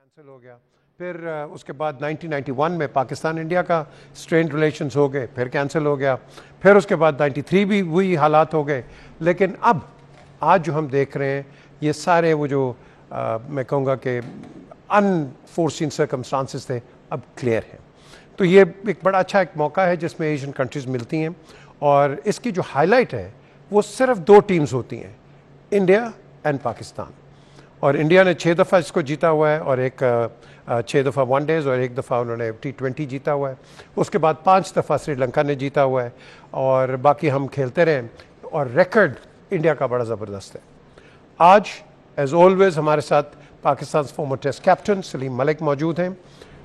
Cancel हो गया। फिर उसके बाद 1991 में पाकिस्तान इंडिया का स्ट्रेन रिलेशंस हो गए, फिर कैंसिल हो गया। फिर उसके बाद 93 भी वही हालात हो गए। लेकिन अब आज जो हम देख रहे हैं ये सारे वो जो मैं कहूँगा कि अनफोर्सिन सर्कमस्टांसेस थे, अब क्लियर हैं। तो ये एक बड़ा अच्छा एक मौका है जिसमें एशियन कंट्रीज़ मिलती हैं। और इसकी जो हाईलाइट है वो सिर्फ दो टीम्स होती हैं, इंडिया एंड पाकिस्तान। और इंडिया ने 6 दफ़ा इसको जीता हुआ है, और एक 6 दफ़ा वनडेज़ और 1 दफ़ा उन्होंने T20 जीता हुआ है। उसके बाद 5 दफ़ा श्रीलंका ने जीता हुआ है, और बाकी हम खेलते रहे। और रिकॉर्ड इंडिया का बड़ा ज़बरदस्त है। आज एज ऑलवेज हमारे साथ Pakistan former test captain Salim Malik मौजूद हैं।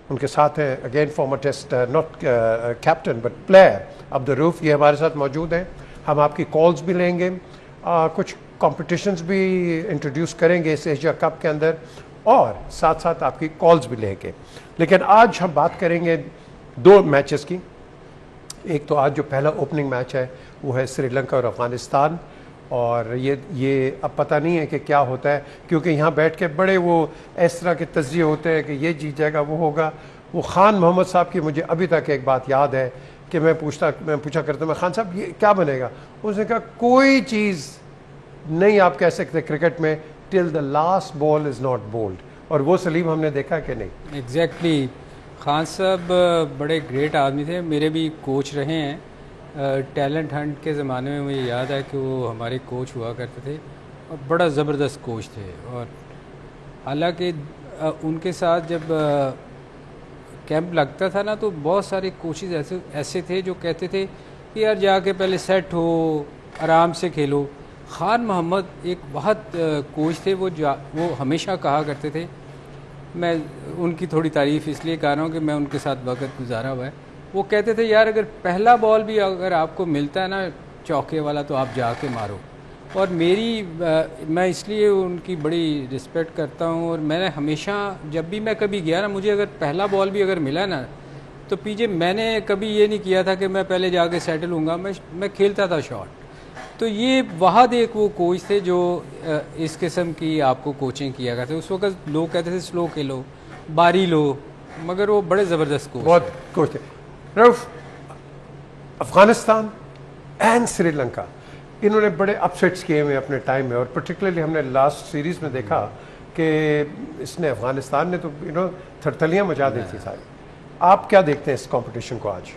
उनके साथ हैं again former test not captain but player Abdul Rauf, ये हमारे साथ मौजूद हैं। हम आपकी कॉल्स भी लेंगे, कुछ कॉम्पिटिशन्स भी इंट्रोड्यूस करेंगे इस एशिया कप के अंदर, और साथ साथ आपकी कॉल्स भी लेंगे। लेकिन आज हम बात करेंगे दो मैचेस की। एक तो आज जो पहला ओपनिंग मैच है वो है श्रीलंका और अफ़गानिस्तान। और ये अब पता नहीं है कि क्या होता है, क्योंकि यहाँ बैठ के बड़े वो इस तरह के तज्ज़िये होते हैं कि ये जीत जाएगा, वो होगा। वो खान मोहम्मद साहब की मुझे अभी तक एक बात याद है कि मैं पूछा करता मैं, खान साहब ये क्या बनेगा? उसने कहा कोई चीज़ नहीं आप कह सकते क्रिकेट में till the last ball is not bowled. और वो सलीम हमने देखा कि नहीं। एग्जैक्टली खान साहब बड़े ग्रेट आदमी थे, मेरे भी कोच रहे हैं। टैलेंट हंट के ज़माने में मुझे याद है कि वो हमारे कोच हुआ करते थे और बड़ा ज़बरदस्त कोच थे। और हालांकि उनके साथ जब कैंप लगता था ना, तो बहुत सारे कोचेज़ ऐसे थे जो कहते थे कि यार जाके पहले सेट हो, आराम से खेलो। खान मोहम्मद एक बहुत कोच थे, वो हमेशा कहा करते थे, मैं उनकी थोड़ी तारीफ़ इसलिए कर रहा हूँ कि मैं उनके साथ वक्त गुजारा हुआ है। वो कहते थे यार अगर पहला बॉल भी अगर आपको मिलता है ना चौके वाला, तो आप जाके मारो। और मैं इसलिए उनकी बड़ी रिस्पेक्ट करता हूँ। और मैंने हमेशा जब भी मैं कभी गया ना, मुझे अगर पहला बॉल भी अगर मिला ना, तो पीछे मैंने कभी ये नहीं किया था कि मैं पहले जाके सेटल हूँगा, मैं खेलता था शॉट। तो ये वहाद एक वो कोच थे जो इस किस्म की आपको कोचिंग किया करते। उस वक्त लोग कहते थे स्लो खेलो, बारी लो, मगर वो बड़े ज़बरदस्त बहुत कोच थे। रऊफ, अफ़गानिस्तान एंड श्रीलंका इन्होंने बड़े अपसेट्स किए हुए अपने टाइम में, और पर्टिकुलरली हमने लास्ट सीरीज़ में देखा कि इसने अफ़गानिस्तान ने तो थरथलियाँ मचा दी थी सारी। आप क्या देखते हैं इस कंपटीशन को आज?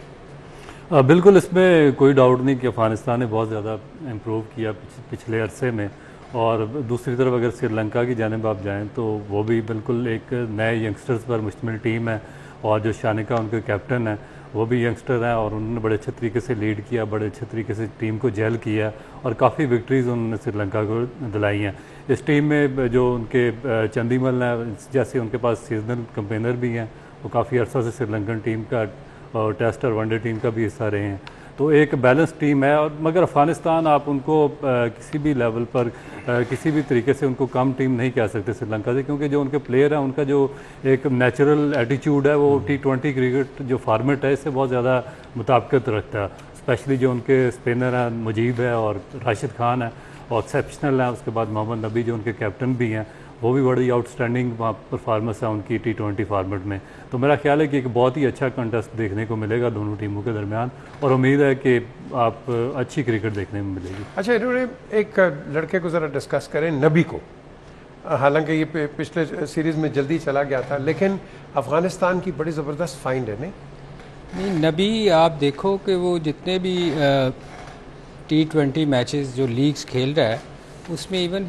बिल्कुल, इसमें कोई डाउट नहीं कि अफ़गानिस्तान ने बहुत ज़्यादा इम्प्रूव किया पिछले अरसे में। और दूसरी तरफ अगर श्रीलंका की जानिब आप जाएं तो वो भी बिल्कुल एक नए यंगस्टर्स पर मुश्तमिल टीम है। और जो शानिका उनके कैप्टन हैं वो भी यंगस्टर हैं, और उन्होंने बड़े अच्छे तरीके से लीड किया, बड़े अच्छे तरीके से टीम को जेल किया, और काफ़ी विक्ट्रीज़ उन्होंने श्रीलंका को दिलाई हैं। इस टीम में जो उनके चंदीमल हैं, जैसे उनके पास सीजनल कंपेनर भी हैं, वो काफ़ी अर्सा से श्रीलंकन टीम का और टेस्ट और वनडे टीम का भी हिस्सा रहे हैं। तो एक बैलेंस टीम है। और मगर अफ़गानिस्तान आप उनको किसी भी लेवल पर किसी भी तरीके से उनको कम टीम नहीं कह सकते श्रीलंका से, क्योंकि जो उनके प्लेयर हैं उनका जो एक नेचुरल एटीट्यूड है वो T20 क्रिकेट जो फॉर्मेट है इससे बहुत ज़्यादा मुताबिकत रखता है। स्पेशली जो उनके स्पिनर हैं, मुजीब है और राशिद खान है, और एक्सेप्शनल है। उसके बाद मोहम्मद नबी जो उनके कैप्टन भी हैं, वो भी बड़ी आउटस्टैंडिंग वहाँ परफॉर्मेंस है उनकी T20 फॉर्मेट में। तो मेरा ख्याल है कि एक बहुत ही अच्छा कंटेस्ट देखने को मिलेगा दोनों टीमों के दरमियान, और उम्मीद है कि आप अच्छी क्रिकेट देखने में मिलेगी। अच्छा, इन्होंने एक लड़के को ज़रा डिस्कस करें, नबी को। हालांकि ये पिछले सीरीज़ में जल्दी चला गया था, लेकिन अफ़गानिस्तान की बड़ी ज़बरदस्त फाइंड है। नहीं, नबी आप देखो कि वो जितने भी T20 मैचेस जो लीग्स खेल रहा है उसमें इवन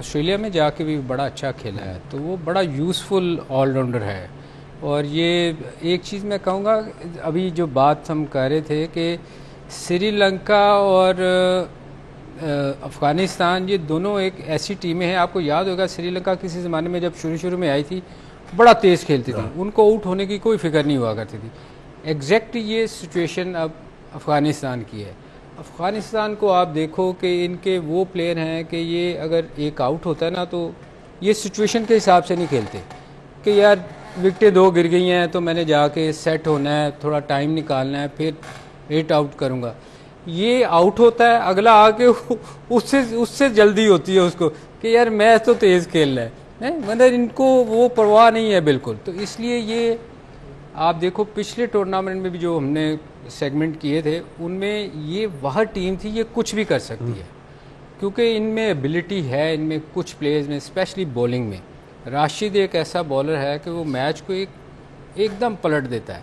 ऑस्ट्रेलिया में जाके भी बड़ा अच्छा खेला है। तो वो बड़ा यूज़फुल ऑलराउंडर है। और ये एक चीज़ मैं कहूँगा, अभी जो बात हम कर रहे थे कि श्रीलंका और अफ़गानिस्तान ये दोनों एक ऐसी टीमें हैं। आपको याद होगा श्रीलंका किसी ज़माने में जब शुरू में आई थी बड़ा तेज़ खेलती थी, उनको आउट होने की कोई फिक्र नहीं हुआ करती थी। एग्जैक्ट ये सिचुएशन अब अफ़गानिस्तान की है। अफ़गानिस्तान को आप देखो कि इनके वो प्लेयर हैं कि ये अगर एक आउट होता है ना, तो ये सिचुएशन के हिसाब से नहीं खेलते कि यार विकेटें 2 गिर गई हैं तो मैंने जाके सेट होना है, थोड़ा टाइम निकालना है, फिर 8 आउट करूँगा। ये आउट होता है, अगला आके उससे जल्दी होती है उसको कि यार मैच तो तेज़ खेलना है, नहीं, मतलब इनको वो परवाह नहीं है बिल्कुल। तो इसलिए ये आप देखो पिछले टूर्नामेंट में भी जो हमने सेगमेंट किए थे उनमें ये वह टीम थी, ये कुछ भी कर सकती है क्योंकि इनमें एबिलिटी है, इनमें कुछ प्लेयर्स में स्पेशली बॉलिंग में। राशिद एक ऐसा बॉलर है कि वो मैच को एकदम पलट देता है।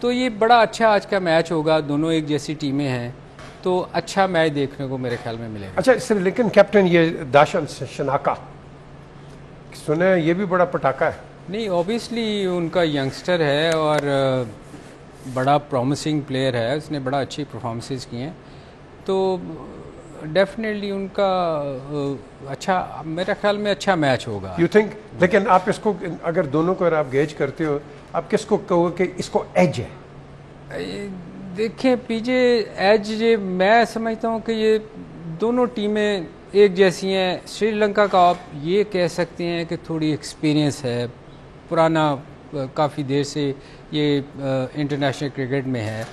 तो ये बड़ा अच्छा आज का मैच होगा, दोनों एक जैसी टीमें हैं, तो अच्छा मैच देखने को मेरे ख्याल में मिलेगा। अच्छा, श्रीलंकन कैप्टन ये दाशन शनाका, सुने ये भी बड़ा पटाखा है। नहीं, ऑब्वियसली उनका यंगस्टर है और बड़ा प्रॉमिसिंग प्लेयर है, उसने बड़ा अच्छी परफॉर्मेंसेस की हैं, तो डेफिनेटली उनका अच्छा, मेरे ख्याल में अच्छा मैच होगा। You think? लेकिन आप इसको अगर दोनों को आप गेज करते हो, आप किसको कहोगे कि इसको एज है? देखें पीजे एज, ये मैं समझता हूँ कि ये दोनों टीमें एक जैसी हैं। श्रीलंका का आप ये कह सकते हैं कि थोड़ी एक्सपीरियंस है, पुराना काफ़ी देर से ये इंटरनेशनल क्रिकेट में है,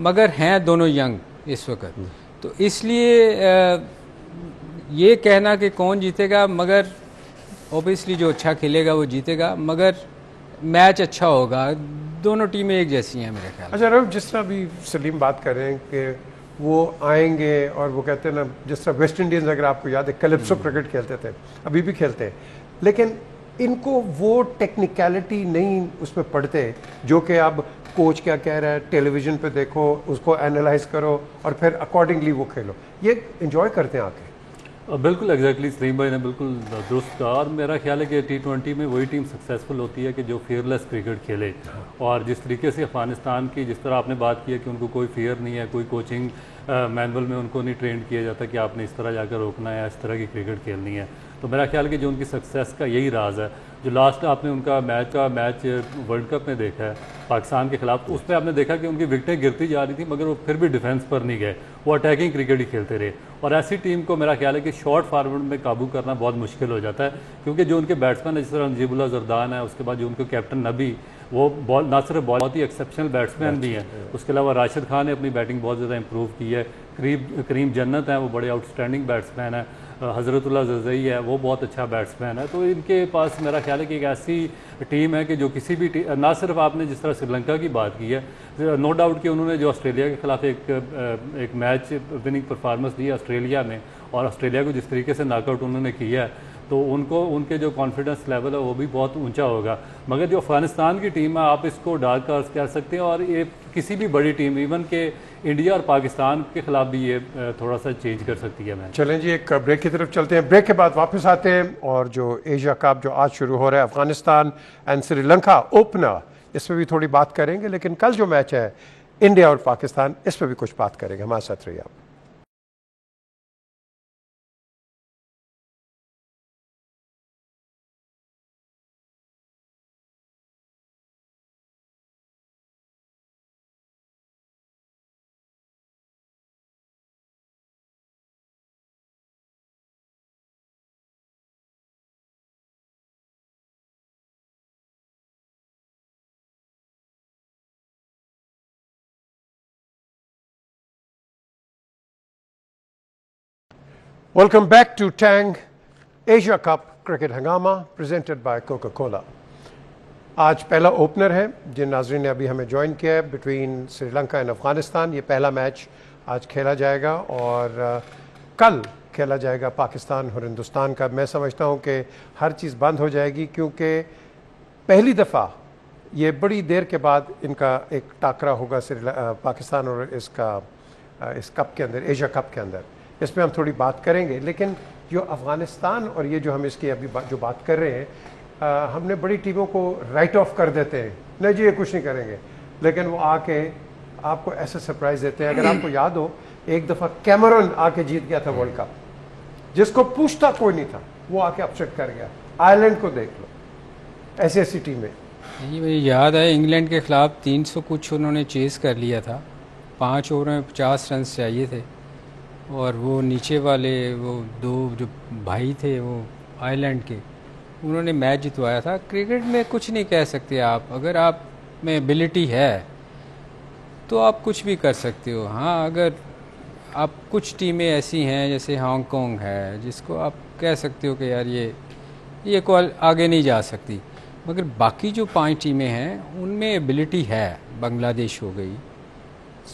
मगर हैं दोनों यंग इस वक्त। तो इसलिए ये कहना कि कौन जीतेगा, मगर ऑब्वियसली जो अच्छा खेलेगा वो जीतेगा, मगर मैच अच्छा होगा। दोनों टीमें एक जैसी हैं मेरे ख्याल। अच्छा रव, जिस तरह अभी सलीम बात कर रहे हैं कि वो आएंगे और वो कहते हैं ना, जिस तरह वेस्ट इंडीज़ अगर आपको याद है कैलिप्सो क्रिकेट खेलते थे, अभी भी खेलते हैं, लेकिन इनको वो टेक्निकलिटी नहीं उसमें पढ़ते जो कि अब कोच क्या कह रहा है टेलीविज़न पे देखो, उसको एनालाइज करो और फिर अकॉर्डिंगली वो खेलो, ये इंजॉय करते हैं आके। बिल्कुल एग्जैक्टली सलीम भाई ने बिल्कुल दुरुस्त कहा। और मेरा ख्याल है कि T20 में वही टीम सक्सेसफुल होती है कि जो फियरलेस क्रिकेट खेले। और जिस तरीके से अफगानिस्तान की, जिस तरह आपने बात की है कि उनको कोई फियर नहीं है, कोई कोचिंग मैनुअल में उनको नहीं ट्रेंड किया जाता कि आपने इस तरह जाकर रोकना है, इस तरह की क्रिकेट खेलनी है। तो मेरा ख्याल है कि जो उनकी सक्सेस का यही राज है। जो लास्ट आपने उनका मैच वर्ल्ड कप में देखा है पाकिस्तान के खिलाफ, तो उस पर आपने देखा कि उनकी विकेटें गिरती जा रही थी मगर वो फिर भी डिफेंस पर नहीं गए, वो अटैकिंग क्रिकेट ही खेलते रहे। और ऐसी टीम को मेरा ख्याल है कि शॉर्ट फॉरवर्ड में काबू करना बहुत मुश्किल हो जाता है, क्योंकि जो उनके बैट्समैन है, जिस तरह नजीबुल्लाह जरदान है, उसके बाद जो उनके कैप्टन नबी, वो बॉल ना सिर्फ बहुत ही एक्सेप्शनल बैट्समैन भी हैं, उसके अलावा राशिद खान ने अपनी बैटिंग बहुत ज़्यादा इंप्रूव की है, करीम जन्नत हैं, वो बड़े आउटस्टैंडिंग बैट्समैन हैं, हज़रतुल्लाह जज़ई है, वो बहुत अच्छा बैट्समैन है। तो इनके पास मेरा ख्याल है कि एक ऐसी टीम है कि जो किसी भी ना सिर्फ आपने जिस तरह श्रीलंका की बात की है, नो डाउट कि उन्होंने जो ऑस्ट्रेलिया के खिलाफ एक मैच विनिंग परफॉर्मेंस दी ऑस्ट्रेलिया में, और ऑस्ट्रेलिया को जिस तरीके से नॉकआउट उन्होंने किया है, तो उनके जो कॉन्फिडेंस लेवल है वो भी बहुत ऊंचा होगा। मगर जो अफगानिस्तान की टीम है, आप इसको डार्क हॉर्स कह सकते हैं, और ये किसी भी बड़ी टीम, इवन के इंडिया और पाकिस्तान के खिलाफ भी ये थोड़ा सा चेंज कर सकती है मैच। चलें जी, एक ब्रेक की तरफ चलते हैं, ब्रेक के बाद वापस आते हैं और जो एशिया कप जो आज शुरू हो रहा है, अफगानिस्तान एंड श्रीलंका ओपनर, इस पर भी थोड़ी बात करेंगे। लेकिन कल जो मैच है इंडिया और पाकिस्तान, इस पर भी कुछ बात करेंगे। हमारे साथ रहिए आप। Welcome back to Tang Asia Cup Cricket Hangama presented by Coca-Cola। आज पहला ओपनर है जिन नाजरीन ने अभी हमें ज्वाइन किया है, बिटवीन श्रीलंका एंड अफगानिस्तान। ये पहला मैच आज खेला जाएगा और कल खेला जाएगा पाकिस्तान और हिंदुस्तान का। मैं समझता हूँ कि हर चीज़ बंद हो जाएगी, क्योंकि पहली दफ़ा ये बड़ी देर के बाद इनका एक टाकरा होगा पाकिस्तान और इस कप के अंदर, एशिया कप के अंदर। इसमें हम थोड़ी बात करेंगे। लेकिन जो अफ़गानिस्तान और ये जो हम इसकी अभी जो बात कर रहे हैं, हमने बड़ी टीमों को राइट ऑफ कर देते हैं, नहीं जी ये कुछ नहीं करेंगे, लेकिन वो आके आपको ऐसे सरप्राइज़ देते हैं। अगर आपको याद हो, एक दफ़ा कैमरून आके जीत गया था वर्ल्ड कप, जिसको पूछता कोई नहीं था, वो आके अपसेट कर गया। आयरलैंड को देख लो, ऐसी ऐसी टीमें। ये मुझे याद है इंग्लैंड के ख़िलाफ़ 300 कुछ उन्होंने चेज़ कर लिया था, 5 ओवर में 50 रन चाहिए थे, और वो नीचे वाले वो दो जो भाई थे वो आयरलैंड के, उन्होंने मैच जितवाया था। क्रिकेट में कुछ नहीं कह सकते आप, अगर आप में एबिलिटी है तो आप कुछ भी कर सकते हो। हाँ, अगर आप कुछ टीमें ऐसी हैं जैसे हांगकांग है, जिसको आप कह सकते हो कि यार ये ये आगे नहीं जा सकती। मगर बाकी जो 5 टीमें हैं उनमें एबिलिटी है। बांग्लादेश हो गई,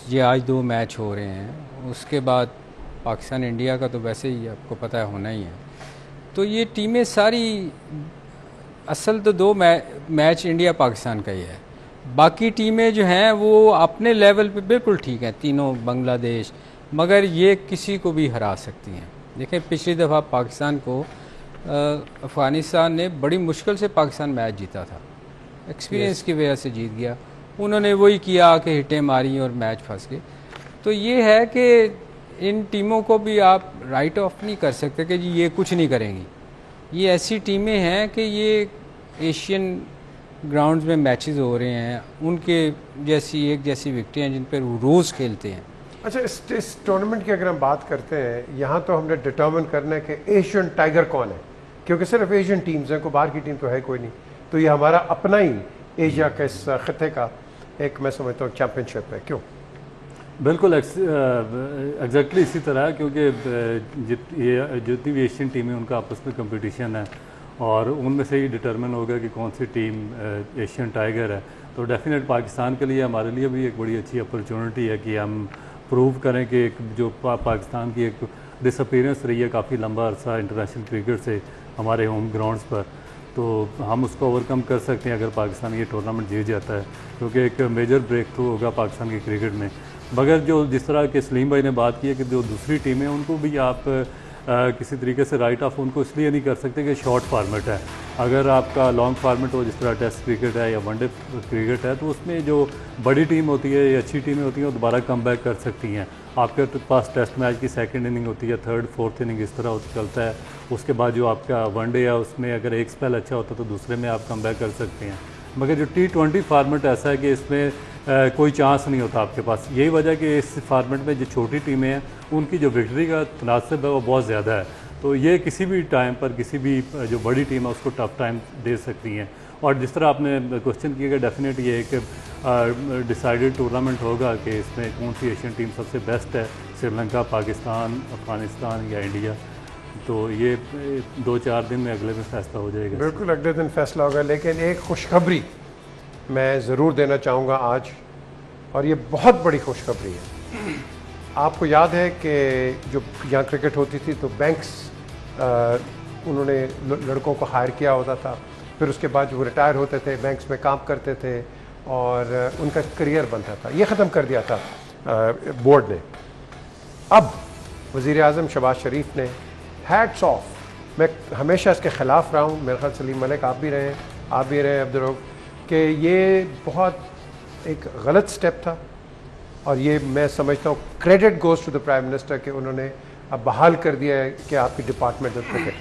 ये आज 2 मैच हो रहे हैं, उसके बाद पाकिस्तान इंडिया का तो वैसे ही आपको पता है होना ही है। तो ये टीमें सारी, असल तो 2 मैच इंडिया पाकिस्तान का ही है, बाकी टीमें जो हैं वो अपने लेवल पे बिल्कुल ठीक हैं तीनों, बांग्लादेश, मगर ये किसी को भी हरा सकती हैं। देखें पिछली दफ़ा पाकिस्तान को अफ़गानिस्तान ने बड़ी मुश्किल से पाकिस्तान मैच जीता था, एक्सपीरियंस की वजह से जीत गया। उन्होंने वही किया कि हिटें मारी और मैच फंस गए। तो ये है कि इन टीमों को भी आप राइट ऑफ नहीं कर सकते कि जी ये कुछ नहीं करेंगी। ये ऐसी टीमें हैं कि ये एशियन ग्राउंड्स में मैचेस हो रहे हैं, उनके जैसी विकेटें हैं जिन पर वो रोज़ खेलते हैं। अच्छा, इस टूर्नामेंट की अगर हम बात करते हैं, यहाँ तो हमने डिटर्मिन करना है कि एशियन टाइगर कौन है, क्योंकि सिर्फ एशियन टीम्स हैं, कोई बाहर की टीम तो है कोई नहीं। तो ये हमारा अपना ही एशिया के इस खत्े का एक, मैं समझता हूँ, चैम्पियनशिप है। क्यों? बिल्कुल एग्जैक्टली इसी तरह है, क्योंकि जितनी भी एशियन टीमें उनका आपस में कंपटीशन है और उनमें से ही डिटरमिन होगा कि कौन सी टीम एशियन टाइगर है। तो डेफिनेट पाकिस्तान के लिए, हमारे लिए भी एक बड़ी अच्छी अपॉर्चुनिटी है कि हम प्रूव करें कि एक जो पाकिस्तान की एक डिसअपीयरेंस रही है काफ़ी लंबा अरसा इंटरनेशनल क्रिकेट से हमारे होम ग्राउंड्स पर, तो हम उसको ओवरकम कर सकते हैं अगर पाकिस्तान ये टूर्नामेंट जीत जाता है, क्योंकि एक मेजर ब्रेक थ्रू होगा पाकिस्तान की क्रिकेट में। मगर जो जिस तरह के सलीम भाई ने बात की है कि जो दूसरी टीमें उनको भी आप किसी तरीके से राइट ऑफ उनको इसलिए नहीं कर सकते कि शॉर्ट फार्मेट है। अगर आपका लॉन्ग फार्मेट हो, जिस तरह टेस्ट क्रिकेट है या वनडे क्रिकेट है, तो उसमें जो बड़ी टीम होती है या अच्छी टीमें होती हैं वो दोबारा कम बैक कर सकती हैं। आपके पास टेस्ट मैच की सेकंड इनिंग होती है, थर्ड फोर्थ इनिंग इस तरह चलता है। उसके बाद जो आपका वनडे है उसमें अगर एक स्पेल अच्छा होता है तो दूसरे में आप कम बैक कर सकते हैं। मगर जो T20 फार्मेट ऐसा है कि इसमें कोई चांस नहीं होता आपके पास। यही वजह कि इस फार्मेट में जो छोटी टीमें हैं उनकी जो विक्ट्री का तनासब है वो बहुत ज़्यादा है। तो ये किसी भी टाइम पर किसी भी जो बड़ी टीम है उसको टफ टाइम दे सकती हैं। और जिस तरह आपने क्वेश्चन किया कि डेफिनेट ये एक डिसाइडेड टूर्नामेंट होगा कि इसमें कौन सी एशियन टीम सबसे बेस्ट है, श्रीलंका, पाकिस्तान, अफगानिस्तान या इंडिया। तो ये 2-4 दिन में अगले में फैसला हो जाएगा। बिल्कुल अगले दिन फैसला होगा। लेकिन एक खुशखबरी मैं ज़रूर देना चाहूँगा आज, और ये बहुत बड़ी खुशखबरी है। आपको याद है कि जो यहाँ क्रिकेट होती थी तो बैंक्स उन्होंने लड़कों को हायर किया होता था, फिर उसके बाद वो रिटायर होते थे, बैंक्स में काम करते थे और उनका करियर बनता था। ये ख़त्म कर दिया था बोर्ड ने। अब वज़ीर आज़म शहबाज शरीफ ने, हैट्स ऑफ, मैं हमेशा इसके ख़िलाफ़ रहा हूँ, मेरे ख्याल सलीम मलिक आप भी रहे हैं अब्दुल, कि ये बहुत एक गलत स्टेप था। और ये मैं समझता हूँ credit goes to the prime minister कि उन्होंने अब बहाल कर दिया है कि आपकी डिपार्टमेंट ऑफ क्रिकेट,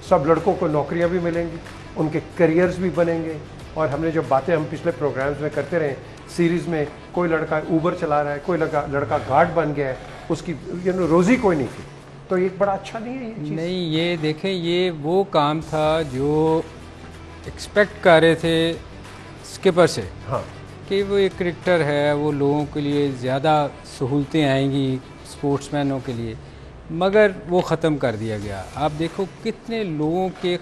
सब लड़कों को नौकरियाँ भी मिलेंगी, उनके करियर्स भी बनेंगे। और हमने जो बातें हम पिछले प्रोग्राम्स में करते रहे सीरीज़ में, कोई लड़का ऊबर चला रहा है, कोई लड़का गार्ड बन गया है, उसकी रोज़ी कोई नहीं थी। तो ये बड़ा अच्छा नहीं है ये चीज़? नहीं, ये देखें, ये वो काम था जो एक्सपेक्ट कर रहे थे स्किपर से। हाँ, कि वो एक क्रिकेटर है, वो लोगों के लिए ज़्यादा सहूलतें आएंगी स्पोर्ट्समैनों के लिए, मगर वो ख़त्म कर दिया गया। आप देखो कितने लोगों के,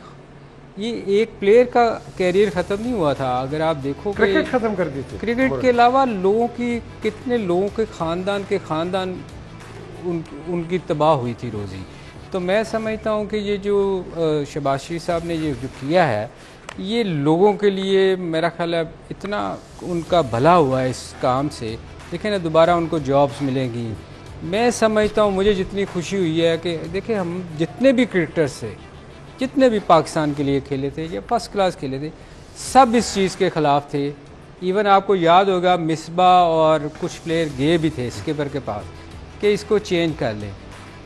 ये एक प्लेयर का कैरियर ख़त्म नहीं हुआ था। अगर आप देखो क्रिकेट ख़त्म कर दी थी, क्रिकेट के अलावा लोगों की, कितने लोगों के ख़ानदान उनकी तबाह हुई थी रोज़ी। तो मैं समझता हूँ कि ये जो शहबाज शरीफ साहब ने ये जो किया है, ये लोगों के लिए मेरा ख्याल है इतना उनका भला हुआ है इस काम से। देखें ना, दोबारा उनको जॉब्स मिलेंगी। मैं समझता हूँ, मुझे जितनी खुशी हुई है कि देखिए, हम जितने भी क्रिकेटर्स थे, जितने भी पाकिस्तान के लिए खेले थे या फर्स्ट क्लास खेले थे, सब इस चीज़ के ख़िलाफ़ थे। इवन आपको याद होगा मिसबा और कुछ प्लेयर गए भी थे स्किपर के पास कि इसको चेंज कर लें।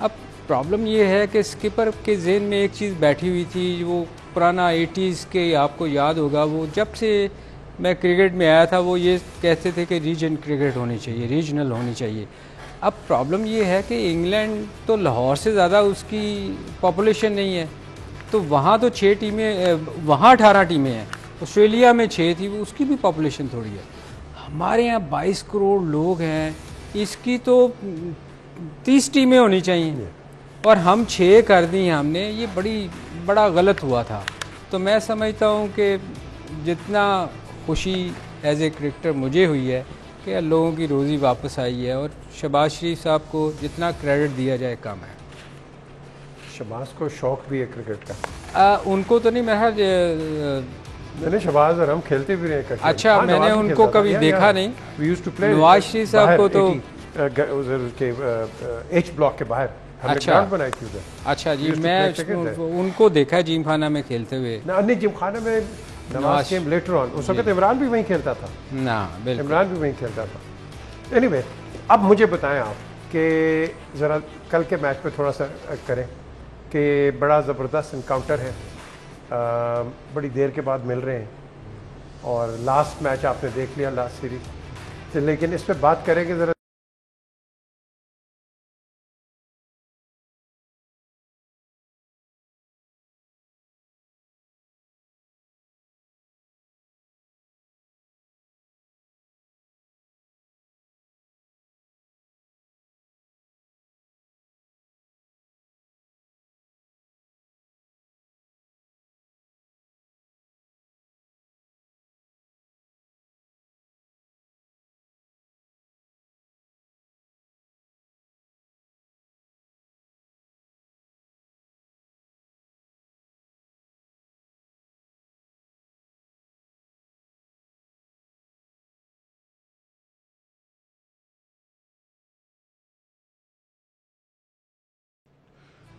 अब प्रॉब्लम ये है कि स्किपर के जहन में एक चीज़ बैठी हुई थी, वो पुराना 80s के, आपको याद होगा, वो जब से मैं क्रिकेट में आया था वो ये कहते थे कि रीजन क्रिकेट होनी चाहिए, रीजनल होनी चाहिए। अब प्रॉब्लम ये है कि इंग्लैंड तो लाहौर से ज़्यादा उसकी पॉपुलेशन नहीं है, तो वहाँ तो 6 टीमें, वहाँ 18 टीमें हैं, ऑस्ट्रेलिया में 6 थी, उसकी भी पॉपुलेशन थोड़ी है। हमारे यहाँ 22 करोड़ लोग हैं, इसकी तो 30 टीमें होनी चाहिए और हम 6 कर दी हमने। ये बड़ा गलत हुआ था। तो मैं समझता हूँ कि जितना खुशी एज ए क्रिकेटर मुझे हुई है कि लोगों की रोज़ी वापस आई है, और शहबाज शरीफ साहब को जितना क्रेडिट दिया जाए कम है। शहबाज को शौक भी है क्रिकेट का। उनको तो नहीं, मैंने शहबाज और हम खेलते भी रहे इकट्ठे। अच्छा, मैंने उनको कभी देखा नहीं। नवाज शरीफ साहब को तो उधर के एच ब्लॉक के बाहर हमने ग्राउंड बनाई थी उधर। अच्छा जी, मैं उनको देखा है जिम खाना में खेलते हुए। नहीं, जिम खाना में नवाज केम लेटर ऑन। उस वक्त इमरान भी वहीं खेलता था ना, बिल्कुल इमरान भी वहीं खेलता था। एनीवे, अब मुझे बताएं आप कि ज़रा कल के मैच पे थोड़ा सा करें कि बड़ा ज़बरदस्त इनकाउंटर है, बड़ी देर के बाद मिल रहे हैं, और लास्ट मैच आपने देख लिया, लास्ट सीरीज, तो लेकिन इस पर बात करेंगे ज़रा।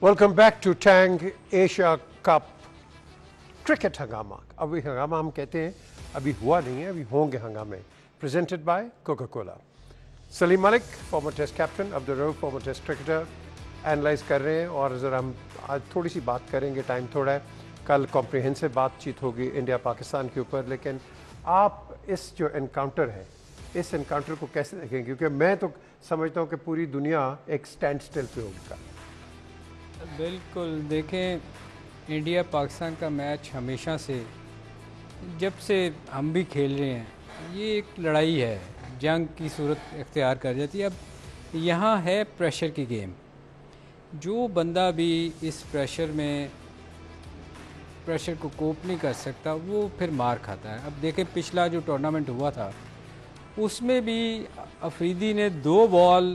Welcome back to Tang Asia cup cricket Hungama. अभी हंगामा हम कहते हैं, अभी हुआ नहीं है, अभी होंगे हंगामे। Presented by Coca Cola. Salim Malik, former test captain, Abdul Rauf, former test cricketer, analyse कर रहे हैं। और ज़रा हम आज थोड़ी सी बात करेंगे, टाइम थोड़ा है, कल कॉम्प्रिहेंसिव बातचीत होगी इंडिया पाकिस्तान के ऊपर। लेकिन आप इस जो एनकाउंटर है, इस एनकाउंटर को कैसे देखेंगे? क्योंकि मैं तो समझता हूँ कि पूरी दुनिया एक स्टैंड स्टिल पे होगी। बिल्कुल, देखें, इंडिया पाकिस्तान का मैच हमेशा से, जब से हम भी खेल रहे हैं, ये एक लड़ाई है, जंग की सूरत इख्तियार कर जाती है। अब यहाँ है प्रेशर की गेम। जो बंदा भी इस प्रेशर को कोप नहीं कर सकता, वो फिर मार खाता है। अब देखें, पिछला जो टूर्नामेंट हुआ था उसमें भी अफरीदी ने 2 बॉल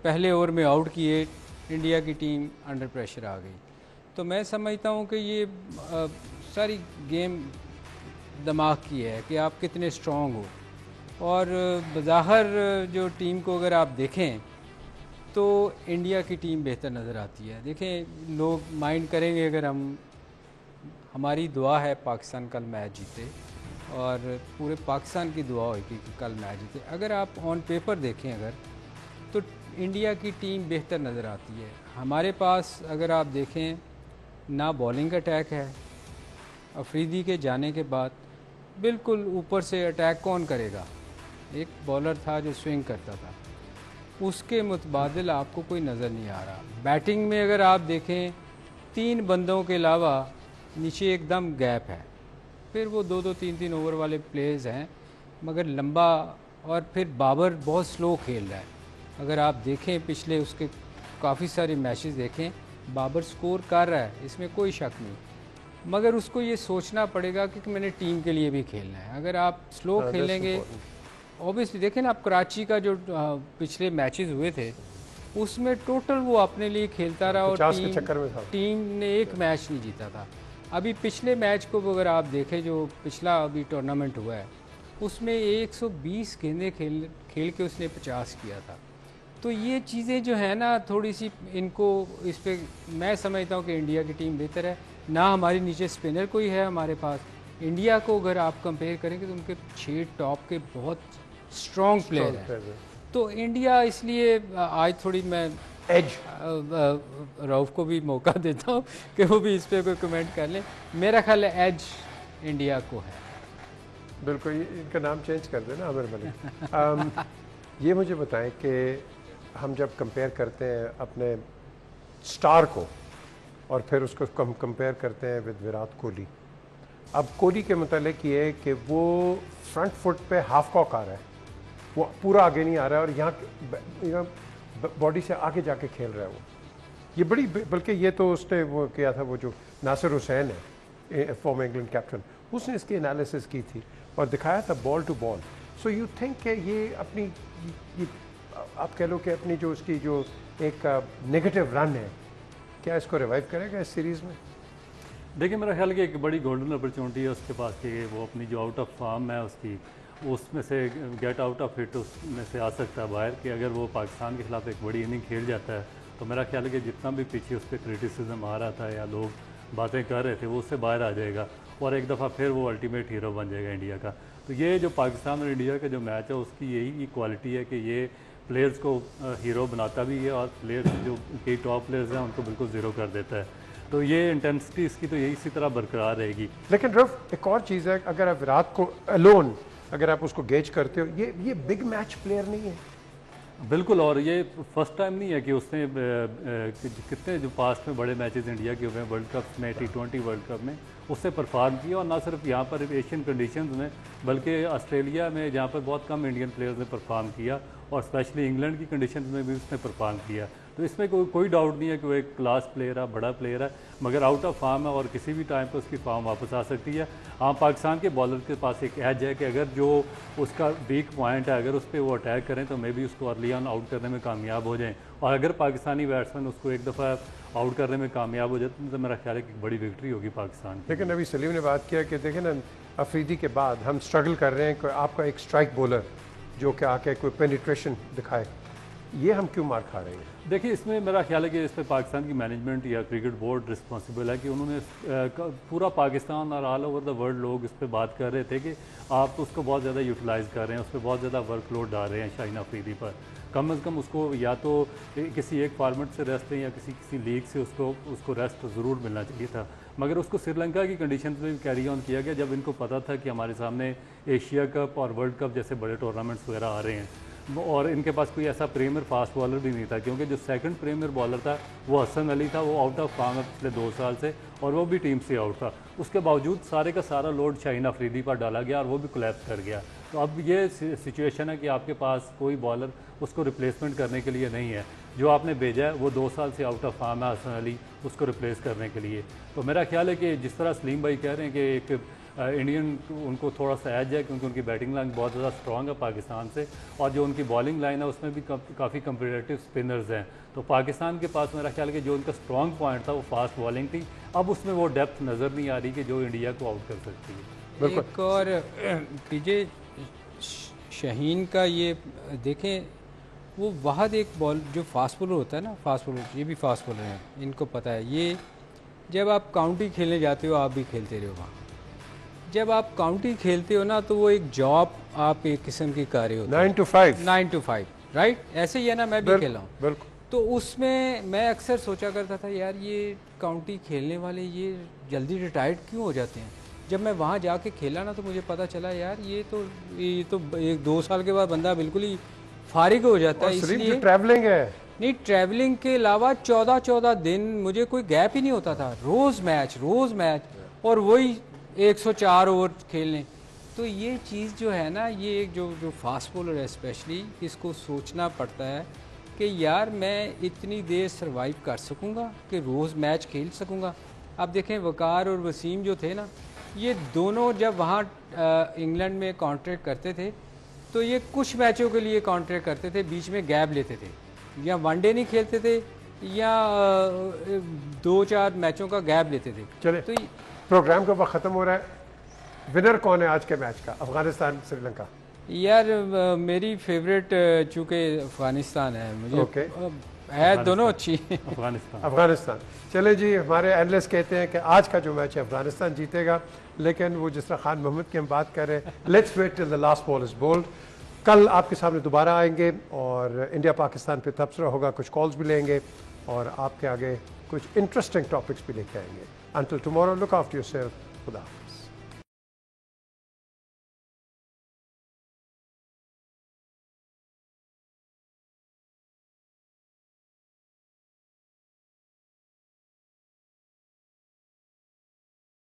पहले ओवर में आउट किए, इंडिया की टीम अंडर प्रेशर आ गई। तो मैं समझता हूँ कि ये सारी गेम दिमाग की है कि आप कितने स्ट्रॉन्ग हो। और बज़ाहिर जो टीम को अगर आप देखें तो इंडिया की टीम बेहतर नज़र आती है। देखें, लोग माइंड करेंगे अगर हमारी दुआ है पाकिस्तान कल मैच जीते, और पूरे पाकिस्तान की दुआ होगी कि कल मैच जीते। अगर आप ऑन पेपर देखें अगर, तो इंडिया की टीम बेहतर नज़र आती है। हमारे पास अगर आप देखें, ना बॉलिंग अटैक है, अफरीदी के जाने के बाद बिल्कुल ऊपर से अटैक कौन करेगा? एक बॉलर था जो स्विंग करता था, उसके मुतबादिल आपको कोई नज़र नहीं आ रहा। बैटिंग में अगर आप देखें, 3 बंदों के अलावा नीचे एकदम गैप है। फिर वो 2-2, 3-3 ओवर वाले प्लेयर्स हैं, मगर लंबा, और फिर बाबर बहुत स्लो खेल रहा है। अगर आप देखें पिछले उसके काफ़ी सारे मैचेस देखें, बाबर स्कोर कर रहा है, इसमें कोई शक नहीं, मगर उसको ये सोचना पड़ेगा कि मैंने टीम के लिए भी खेलना है। अगर आप स्लो खेलेंगे, ऑब्वियसली देखें ना, आप कराची का जो पिछले मैचेस हुए थे उसमें टोटल वो अपने लिए खेलता रहा, और टीम ने एक मैच नहीं जीता था। अभी पिछले मैच को अगर आप देखें, जो पिछला अभी टूर्नामेंट हुआ है, उसमें 120 गेंदें खेल के उसने 50 किया था। तो ये चीज़ें जो है ना, थोड़ी सी इनको इस पे मैं समझता हूँ कि इंडिया की टीम बेहतर है। ना हमारी नीचे स्पिनर कोई है हमारे पास। इंडिया को अगर आप कंपेयर करेंगे तो उनके 6 टॉप के बहुत स्ट्रॉन्ग प्लेयर हैं। तो इंडिया, इसलिए आज थोड़ी मैं एज रऊफ को भी मौका देता हूँ कि वो भी इस पर कोई कमेंट कर ले। मेरा ख्याल है एज इंडिया को है। बिल्कुल, इनका नाम चेंज कर देना, आमिर मलिक। ये मुझे बताएं कि हम जब कंपेयर करते हैं अपने स्टार को, और फिर उसको कंपेयर करते हैं विद विराट कोहली। अब कोहली के मतलब ये है कि वो फ्रंट फुट पे हाफ कॉक आ रहा है, वो पूरा आगे नहीं आ रहा है, और यहाँ बॉडी से आगे जाके खेल रहा है वो। ये बड़ी, बल्कि ये तो उसने वो किया था, वो जो नासिर हुसैन है, फॉर्मर इंग्लैंड कैप्टन, उसने इसकी एनालिसिस की थी और दिखाया था ball to ball. So you think कि ये अपनी ये आप कह लो कि अपनी जो उसकी जो एक नेगेटिव रन है, क्या इसको रिवाइव करेगा इस सीरीज़ में? देखिए, मेरा ख्याल है कि एक बड़ी गोल्डन अपॉर्चुनिटी है उसके पास कि वो अपनी जो आउट ऑफ फॉर्म है उसकी, उसमें से गेट आउट ऑफ हिट उसमें से आ सकता है बाहर, कि अगर वो पाकिस्तान के खिलाफ एक बड़ी इनिंग खेल जाता है तो मेरा ख्याल है कि जितना भी पीछे उस पर क्रिटिसिज्म आ रहा था या लोग बातें कर रहे थे वो उससे बाहर आ जाएगा और एक दफ़ा फिर वो अल्टीमेट हीरो बन जाएगा इंडिया का। तो ये जो पाकिस्तान और इंडिया का जो मैच है उसकी यही क्वालिटी है कि ये प्लेयर्स को हीरो बनाता भी है और प्लेयर्स जो कई टॉप प्लेयर्स हैं उनको बिल्कुल ज़ीरो कर देता है। तो ये इंटेंसिटी इसकी तो यही इसी तरह बरकरार रहेगी। लेकिन रफ एक और चीज़ है, अगर आप विराट को अलोन अगर आप उसको गेज करते हो, ये बिग मैच प्लेयर नहीं है बिल्कुल। और ये फर्स्ट टाइम नहीं है कि उसने कितने जो पास्ट में बड़े मैचेस इंडिया के हुए हैं वर्ल्ड कप में, T20 वर्ल्ड कप में, उससे परफॉर्म किया। और ना सिर्फ यहाँ पर एशियन कंडीशंस में बल्कि ऑस्ट्रेलिया में जहाँ पर बहुत कम इंडियन प्लेयर्स ने परफॉर्म किया और स्पेशली इंग्लैंड की कंडीशंस में भी उसने परफॉर्म किया। तो इसमें कोई डाउट नहीं है कि वो एक क्लास प्लेयर है, बड़ा प्लेयर है, मगर आउट ऑफ फॉर्म है और किसी भी टाइम पर उसकी फॉर्म वापस आ सकती है। हाँ, पाकिस्तान के बॉलर के पास एक एज है कि अगर जो उसका वीक पॉइंट है अगर उस पर वो अटैक करें तो मे बी उसको अर्ली ऑन आउट करने में कामयाब हो जाएं। और अगर पाकिस्तानी बैट्समैन उसको एक दफ़ा आउट करने में कामयाब हो जाते तो मेरा ख्याल है कि बड़ी विक्ट्री होगी पाकिस्तान की। लेकिन अभी सलीम ने बात किया कि देखें ना, अफरीदी के बाद हम स्ट्रगल कर रहे हैं कि आपका एक स्ट्राइक बॉलर जो कि आके कोई पेनिट्रेशन दिखाए, ये हम क्यों मार खा रहे हैं? देखिए, इसमें मेरा ख्याल है कि इस पर पाकिस्तान की मैनेजमेंट या क्रिकेट बोर्ड रिस्पॉन्सिबल है कि उन्होंने पूरा पाकिस्तान और ऑल ओवर द वर्ल्ड लोग इस पर बात कर रहे थे कि आप उसको बहुत ज़्यादा यूटिलाइज़ कर रहे हैं, उस पर बहुत ज़्यादा वर्कलोड डाल रहे हैं शाहीन अफरीदी पर। कम से कम उसको या तो किसी एक फॉर्मेट से रेस्ट दें या किसी लीग से उसको रेस्ट ज़रूर मिलना चाहिए था। मगर उसको श्रीलंका की कंडीशन में भी कैरी ऑन किया गया जब इनको पता था कि हमारे सामने एशिया कप और वर्ल्ड कप जैसे बड़े टूर्नामेंट्स वगैरह आ रहे हैं और इनके पास कोई ऐसा प्रीमियर फास्ट बॉलर भी नहीं था, क्योंकि जो सेकंड प्रीमियर बॉलर था वो हसन अली था, वो आउट ऑफ फॉर्म है पिछले 2 साल से और वो भी टीम से आउट था। उसके बावजूद सारे का सारा लोड शाहीन अफरीदी पर डाला गया और वो भी कोलैप्स कर गया। तो अब ये सिचुएशन है कि आपके पास कोई बॉलर उसको रिप्लेसमेंट करने के लिए नहीं है। जो आपने भेजा है वो 2 साल से आउट ऑफ फॉर्म है हसन अली, उसको रिप्लेस करने के लिए। तो मेरा ख्याल है कि जिस तरह सलीम भाई कह रहे हैं कि एक इंडियन उनको थोड़ा सा एज है क्योंकि उनकी बैटिंग लाइन बहुत ज़्यादा स्ट्रॉन्ग है पाकिस्तान से और जो उनकी बॉलिंग लाइन है उसमें भी काफ़ी कंपेटिटिव स्पिनर्स हैं। तो पाकिस्तान के पास मेरा ख्याल है कि जो उनका स्ट्रॉन्ग पॉइंट था वो फास्ट बॉलिंग थी, अब उसमें वो डेप्थ नज़र नहीं आ रही कि जो इंडिया को आउट कर सकती है। एक और पीजे शाहीन का ये देखें, वो वाहद एक बॉल जो फास्ट बॉलर होता है ना, फास्ट बॉलर ये भी फास्ट बॉलर हैं, इनको पता है। ये जब आप काउंटी खेलने जाते हो आप भी खेलते रहे हो वहाँ, जब आप काउंटी खेलते हो ना तो वो एक जॉब आप एक किस्म की कर रहे हो 9 to 5 राइट, ऐसे ही है ना, मैं भी खेला हूँ। बिल्कुल। तो उसमें मैं अक्सर सोचा करता था यार ये काउंटी खेलने वाले ये जल्दी रिटायर्ड क्यों हो जाते हैं। जब मैं वहाँ जाके खेला ना तो मुझे पता चला यार ये तो 1-2 साल के बाद बंदा बिल्कुल ही फारिग हो जाता है। इसलिए ट्रैवलिंग है नहीं, ट्रैवलिंग के अलावा 14 दिन मुझे कोई गैप ही नहीं होता था, रोज़ मैच और वही 104 ओवर खेलने। तो ये चीज़ जो है ना, ये एक जो फास्ट बॉलर है स्पेशली, इसको सोचना पड़ता है कि यार मैं इतनी देर सरवाइव कर सकूँगा कि रोज़ मैच खेल सकूँगा। आप देखें वकार और वसीम जो थे ना, ये दोनों जब वहाँ इंग्लैंड में कॉन्ट्रैक्ट करते थे तो ये कुछ मैचों के लिए कॉन्ट्रैक्ट करते थे, बीच में गैप लेते थे, या वनडे नहीं खेलते थे या 2-4 मैचों का गैप लेते थे। चले तो प्रोग्राम का वक्त ख़त्म हो रहा है। विनर कौन है आज के मैच का, अफगानिस्तान श्रीलंका? यार मेरी फेवरेट चूँकि अफगानिस्तान है, मुझे है दोनों अच्छी अफगानिस्तान। चले जी, हमारे एनालिस्ट कहते हैं कि आज का जो मैच है अफगानिस्तान जीतेगा, लेकिन वो जिस तरह खान मोहम्मद की हम बात कर रहे हैं, let's wait till the last ball is bowled. कल आपके सामने दोबारा आएंगे और इंडिया पाकिस्तान पे तबसरा होगा, कुछ कॉल्स भी लेंगे और आपके आगे कुछ इंटरेस्टिंग टॉपिक्स भी लेके आएंगे। Until tomorrow, look after yourself. खुदा।